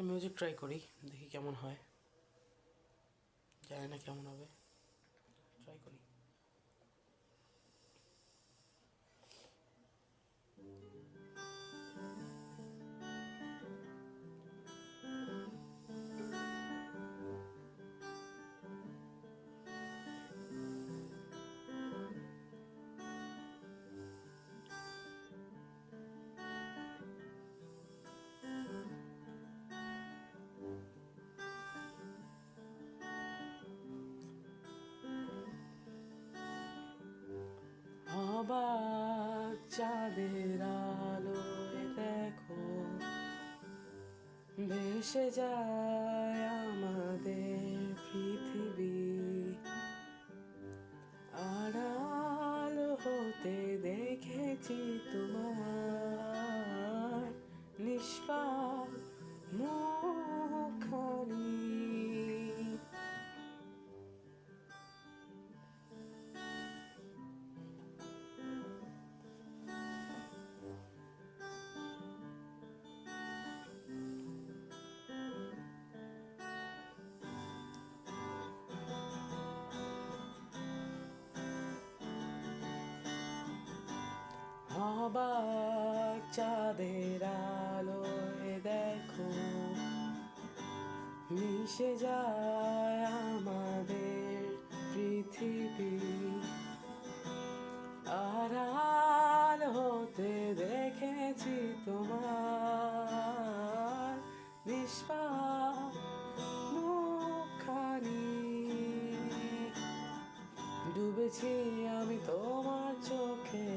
Music try করি, দেখি কেমন হয়। জানি না কেমন হবে, ট্রাই করি। অবাক চাঁদের আলোয় দেখো ভেসে যায় আমাদের পৃথিবী, আড়াল হতে দেখেছি তোমার নিষ্পাপ মুখখানি। অবাক চাঁদের আলোয় দেখো মিশে যায় আমাদের পৃথিবী, আড়াল হতে দেখেছি তোমার নিষ্পাপ মুখখানি। ডুবেছি আমি তোমার চোখে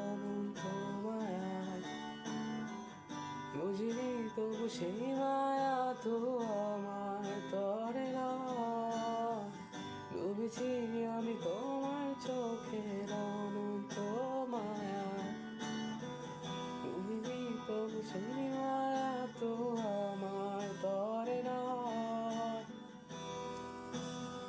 অনন্ত মায়ায়, বুঝিনি তবু সেই মায়া তো আমার তরে না।